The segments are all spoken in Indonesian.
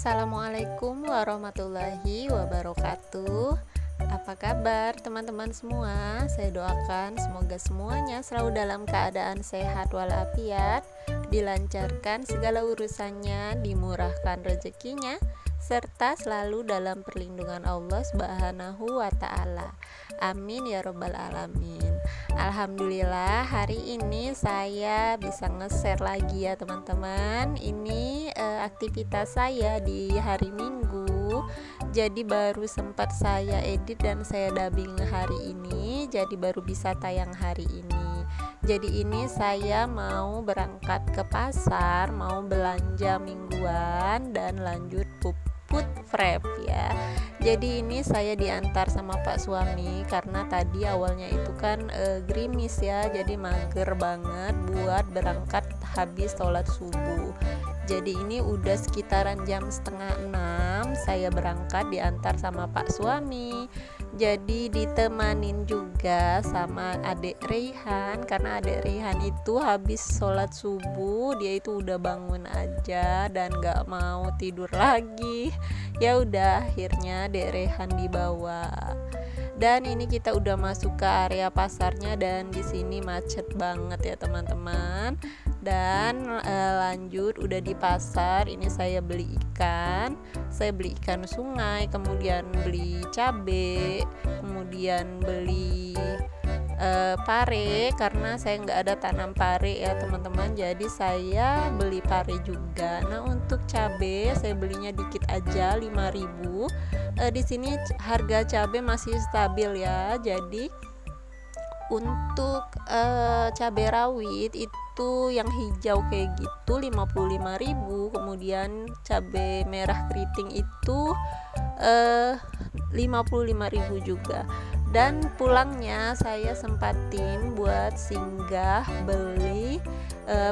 Assalamualaikum warahmatullahi wabarakatuh. Apa kabar teman-teman semua? Saya doakan semoga semuanya selalu dalam keadaan sehat walafiat, dilancarkan segala urusannya, dimurahkan rezekinya, serta selalu dalam perlindungan Allah Subhanahu wa Ta'ala. Amin ya Rabbal 'Alamin. Alhamdulillah, hari ini saya bisa nge-share lagi ya teman-teman. Ini aktivitas saya di hari Minggu. Jadi baru sempat saya edit dan saya dubbing hari ini, jadi baru bisa tayang hari ini. Jadi ini saya mau berangkat ke pasar, mau belanja mingguan dan lanjut food prep ya. Jadi ini saya diantar sama Pak suami karena tadi awalnya itu kan gerimis ya, jadi mager banget buat berangkat habis sholat subuh. Jadi ini udah sekitaran jam setengah 6 saya berangkat diantar sama Pak suami. Jadi ditemanin juga sama adik Reyhan, karena adik Reyhan itu habis sholat subuh dia itu udah bangun aja dan gak mau tidur lagi. Ya udah akhirnya adik Reyhan dibawa. Dan ini kita udah masuk ke area pasarnya dan di sini macet banget ya teman-teman. Dan lanjut udah di pasar, ini saya beli ikan sungai, kemudian beli cabe, kemudian beli pare karena saya nggak ada tanam pare ya teman-teman, jadi saya beli pare juga. Nah untuk cabe saya belinya dikit aja 5.000. Di sini harga cabe masih stabil ya, jadi untuk cabai rawit itu yang hijau kayak gitu 55.000, kemudian cabai merah keriting itu 55.000 juga. Dan pulangnya saya sempatin buat singgah beli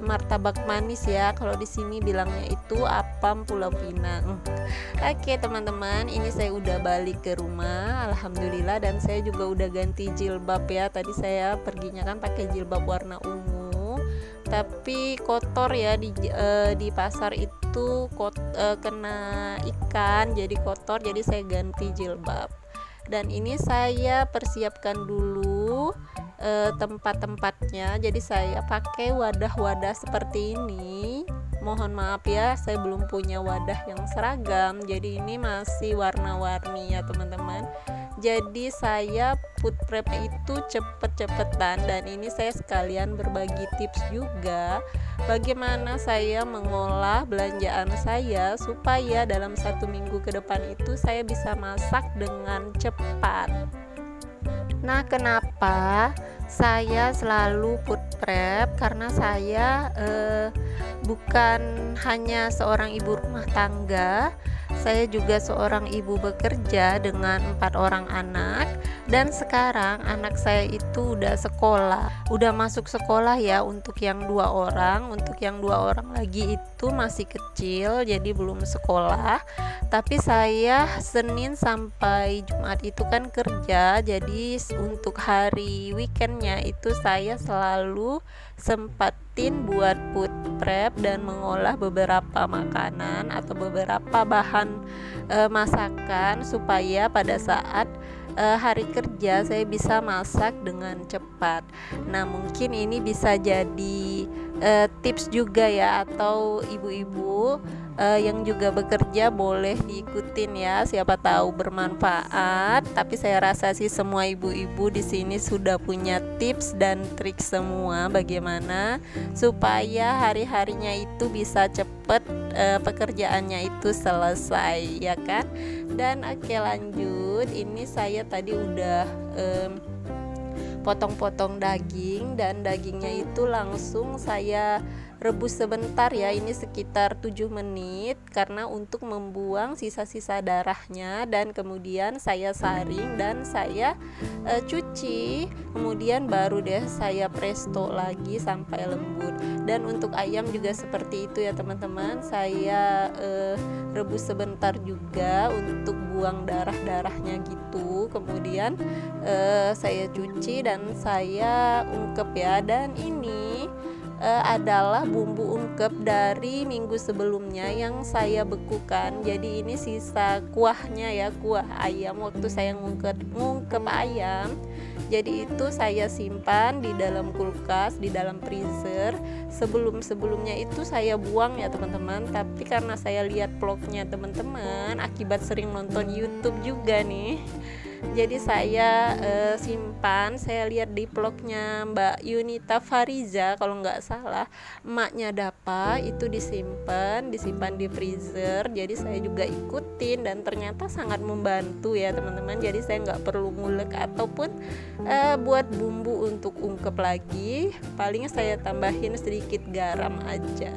martabak manis ya, kalau di sini bilangnya itu apam Pulau Pinang. Oke teman-teman, ini saya udah balik ke rumah alhamdulillah, dan saya juga udah ganti jilbab ya. Tadi saya perginya kan pakai jilbab warna ungu, tapi kotor ya di pasar itu kena ikan jadi kotor, jadi saya ganti jilbab. Dan ini saya persiapkan dulu tempat-tempatnya, jadi saya pakai wadah-wadah seperti ini. Mohon maaf ya, saya belum punya wadah yang seragam, jadi ini masih warna-warni ya teman-teman. Jadi saya food prep itu cepet-cepetan, dan ini saya sekalian berbagi tips juga bagaimana saya mengolah belanjaan saya supaya dalam 1 minggu ke depan itu saya bisa masak dengan cepat. Nah, kenapa saya selalu food prep? Karena saya bukan hanya seorang ibu rumah tangga, saya juga seorang ibu bekerja dengan 4 orang anak. Dan sekarang anak saya itu udah masuk sekolah ya, untuk yang 2 orang. Untuk yang 2 orang lagi itu masih kecil, jadi belum sekolah. Tapi saya Senin sampai Jumat itu kan kerja, jadi untuk hari weekendnya itu saya selalu sempatin buat food prep dan mengolah beberapa makanan atau beberapa bahan masakan supaya pada saat hari kerja saya bisa masak dengan cepat. Nah mungkin ini bisa jadi tips juga ya, atau ibu-ibu yang juga bekerja boleh diikutin ya, siapa tahu bermanfaat. Tapi saya rasa sih semua ibu-ibu di sini sudah punya tips dan trik semua bagaimana supaya hari-harinya itu bisa cepet pekerjaannya itu selesai ya kan. Dan oke lanjut, ini saya tadi udah potong-potong daging, dan dagingnya itu langsung saya rebus sebentar ya, ini sekitar 7 menit karena untuk membuang sisa-sisa darahnya. Dan kemudian saya saring dan saya cuci, kemudian baru deh saya presto lagi sampai lembut. Dan untuk ayam juga seperti itu ya teman-teman, saya rebus sebentar juga untuk buang darah-darahnya gitu. Kemudian saya cuci dan saya ungkep ya. Dan ini adalah bumbu ungkep dari minggu sebelumnya yang saya bekukan. Jadi ini sisa kuahnya ya, kuah ayam waktu saya ngungkep ayam. Jadi itu saya simpan di dalam kulkas, di dalam freezer. Sebelumnya itu saya buang ya teman-teman, tapi karena saya lihat vlognya teman-teman akibat sering nonton YouTube juga nih, jadi saya simpan. Saya lihat di vlognya Mbak Yunita Fariza kalau nggak salah, emaknya Dapa itu disimpan di freezer. Jadi saya juga ikutin dan ternyata sangat membantu ya teman-teman. Jadi saya nggak perlu ngulek ataupun buat bumbu untuk ungkep lagi. Paling saya tambahin sedikit garam aja.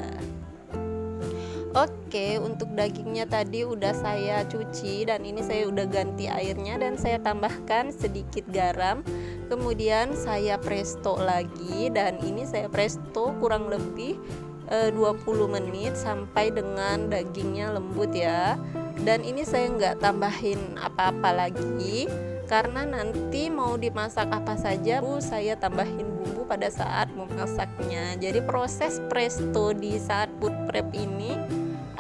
Oke, untuk dagingnya tadi udah saya cuci dan ini saya udah ganti airnya dan saya tambahkan sedikit garam. Kemudian saya presto lagi dan ini saya presto kurang lebih 20 menit sampai dengan dagingnya lembut ya. Dan ini saya nggak tambahin apa-apa lagi karena nanti mau dimasak apa saja saya tambahin bumbu pada saat memasaknya. Jadi proses presto di saat food prep ini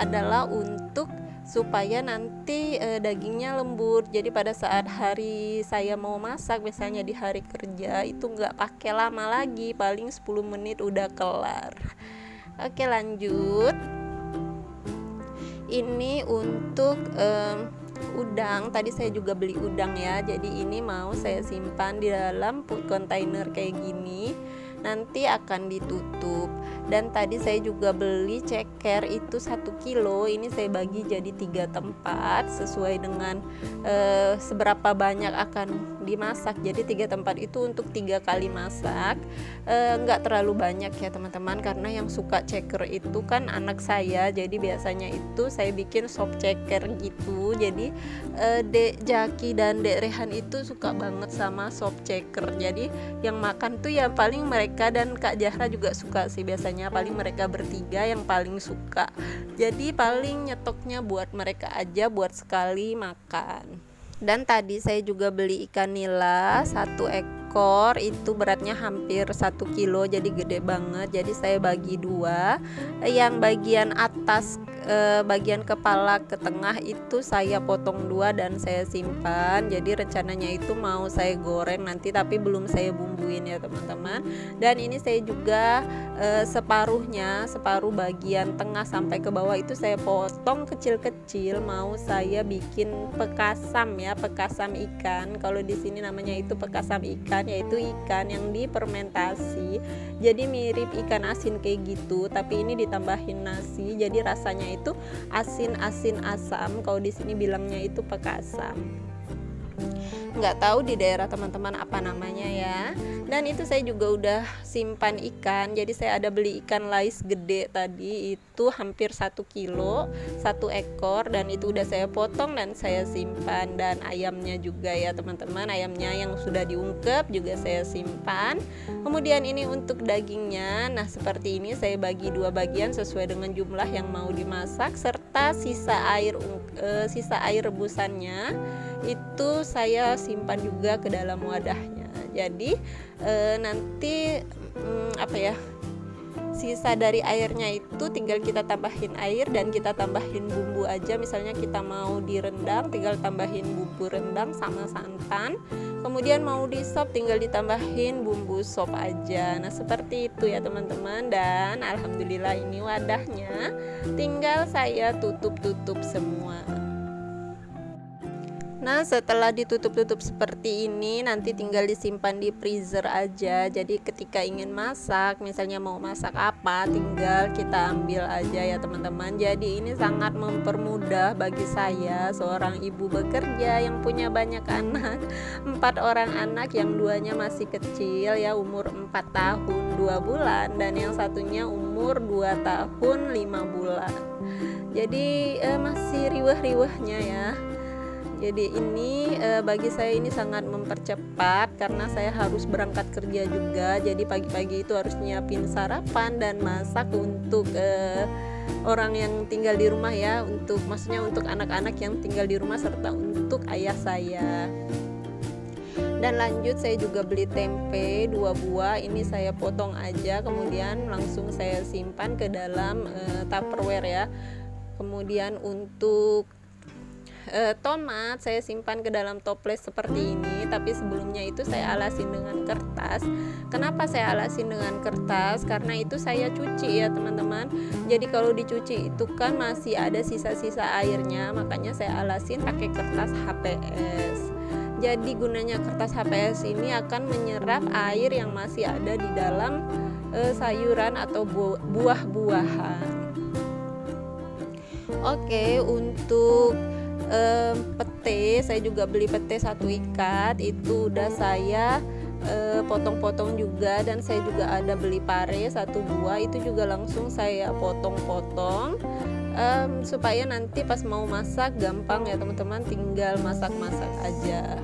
adalah untuk supaya nanti dagingnya lembut. Jadi pada saat hari saya mau masak, misalnya di hari kerja, itu nggak pakai lama lagi, paling 10 menit udah kelar. Oke, lanjut. Ini untuk udang. Tadi saya juga beli udang ya, jadi ini mau saya simpan di dalam food container kayak gini, nanti akan ditutup. Dan tadi saya juga beli ceker itu 1 kilo, ini saya bagi jadi 3 tempat sesuai dengan seberapa banyak akan dimasak. Jadi 3 tempat itu untuk 3 kali masak. Nggak terlalu banyak ya teman-teman, karena yang suka ceker itu kan anak saya, jadi biasanya itu saya bikin sop ceker gitu. Jadi Dek Jaki dan Dek Rehan itu suka banget sama sop ceker, jadi yang makan tuh ya paling mereka, dan Kak Jahra juga suka sih, biasanya paling mereka bertiga yang paling suka. Jadi paling nyetoknya buat mereka aja, buat sekali makan. Dan tadi saya juga beli ikan nila 1 ekor, itu beratnya hampir 1 kilo, jadi gede banget. Jadi saya bagi 2, yang bagian atas bagian kepala ke tengah itu saya potong 2 dan saya simpan. Jadi rencananya itu mau saya goreng nanti, tapi belum saya bumbuin ya teman-teman. Dan ini saya juga separuh bagian tengah sampai ke bawah itu saya potong kecil-kecil, mau saya bikin pekasam ya, pekasam ikan. Kalau di sini namanya itu pekasam ikan, yaitu ikan yang difermentasi. Jadi mirip ikan asin kayak gitu, tapi ini ditambahin nasi, jadi rasanya itu asin-asin asam. Kalau di sini bilangnya itu pekasam. Nggak tahu di daerah teman-teman apa namanya ya. Dan itu saya juga udah simpan ikan. Jadi saya ada beli ikan lais gede tadi, itu hampir 1 kilo 1 ekor, dan itu udah saya potong dan saya simpan. Dan ayamnya juga ya teman-teman, ayamnya yang sudah diungkep juga saya simpan. Kemudian ini untuk dagingnya, nah seperti ini saya bagi 2 bagian sesuai dengan jumlah yang mau dimasak, serta sisa air rebusannya itu saya simpan juga ke dalam wadahnya. Jadi nanti sisa dari airnya itu tinggal kita tambahin air dan kita tambahin bumbu aja. Misalnya kita mau direndang, tinggal tambahin bumbu rendang sama santan. Kemudian mau di sop, tinggal ditambahin bumbu sop aja. Nah seperti itu ya teman-teman. Dan alhamdulillah ini wadahnya, tinggal saya tutup semua. Nah setelah ditutup seperti ini, nanti tinggal disimpan di freezer aja. Jadi ketika ingin masak, misalnya mau masak apa, tinggal kita ambil aja ya teman-teman. Jadi ini sangat mempermudah bagi saya, seorang ibu bekerja yang punya banyak anak, 4 orang anak, yang 2-nya masih kecil ya, umur 4 tahun 2 bulan, dan yang satunya umur 2 tahun 5 bulan. Jadi masih riweh-riwehnya ya. Jadi ini bagi saya ini sangat mempercepat, karena saya harus berangkat kerja juga. Jadi pagi-pagi itu harus nyiapin sarapan dan masak untuk orang yang tinggal di rumah ya, maksudnya untuk anak-anak yang tinggal di rumah serta untuk ayah saya. Dan lanjut saya juga beli tempe 2 buah, ini saya potong aja, kemudian langsung saya simpan ke dalam Tupperware ya. Kemudian untuk tomat saya simpan ke dalam toples seperti ini, tapi sebelumnya itu saya alasin dengan kertas. Kenapa saya alasin dengan kertas? Karena itu saya cuci ya teman-teman. Jadi kalau dicuci itu kan masih ada sisa-sisa airnya, makanya saya alasin pakai kertas HPS. Jadi gunanya kertas HPS ini akan menyerap air yang masih ada di dalam sayuran atau buah-buahan. Oke, untuk pete saya juga beli pete 1 ikat, itu udah saya potong-potong juga, dan saya juga ada beli pare 1 buah, itu juga langsung saya potong-potong supaya nanti pas mau masak gampang ya teman-teman, tinggal masak-masak aja.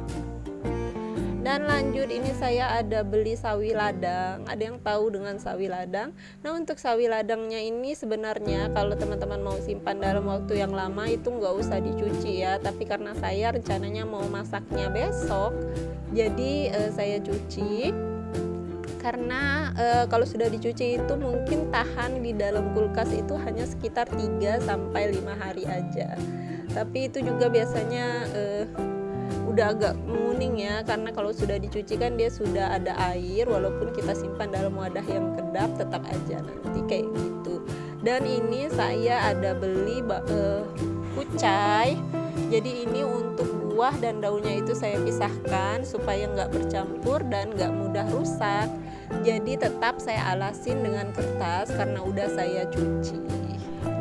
Dan lanjut ini saya ada beli sawi ladang. Ada yang tahu dengan sawi ladang? Nah, untuk sawi ladangnya ini sebenarnya kalau teman-teman mau simpan dalam waktu yang lama itu nggak usah dicuci ya, tapi karena saya rencananya mau masaknya besok, jadi saya cuci. Karena kalau sudah dicuci itu mungkin tahan di dalam kulkas itu hanya sekitar 3-5 hari aja. Tapi itu juga biasanya udah agak menguning ya, karena kalau sudah dicuci kan dia sudah ada air, walaupun kita simpan dalam wadah yang kedap tetap aja nanti kayak gitu. Dan ini saya ada beli kucai, jadi ini untuk buah dan daunnya itu saya pisahkan supaya nggak bercampur dan nggak mudah rusak. Jadi tetap saya alasin dengan kertas karena udah saya cuci.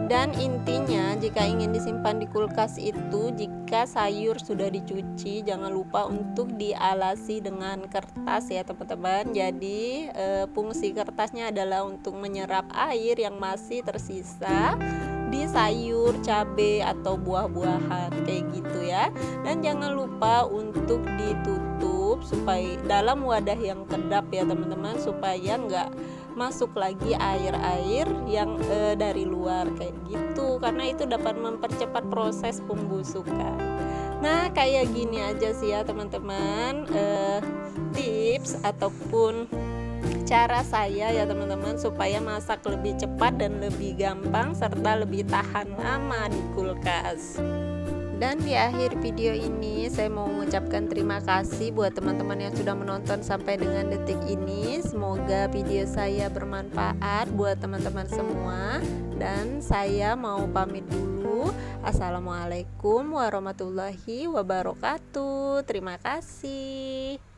Dan intinya jika ingin disimpan di kulkas itu, jika sayur sudah dicuci jangan lupa untuk dialasi dengan kertas ya teman-teman. Jadi fungsi kertasnya adalah untuk menyerap air yang masih tersisa di sayur, cabai atau buah-buahan kayak gitu ya. Dan jangan lupa untuk ditutup supaya dalam wadah yang kedap ya teman-teman, supaya nggak masuk lagi air-air yang dari luar kayak gitu, karena itu dapat mempercepat proses pembusukan. Nah, kayak gini aja sih ya teman-teman, tips ataupun cara saya ya teman-teman supaya masak lebih cepat dan lebih gampang serta lebih tahan lama di kulkas. Dan di akhir video ini saya mau mengucapkan terima kasih buat teman-teman yang sudah menonton sampai dengan detik ini. Semoga video saya bermanfaat buat teman-teman semua. Dan saya mau pamit dulu. Assalamualaikum warahmatullahi wabarakatuh. Terima kasih.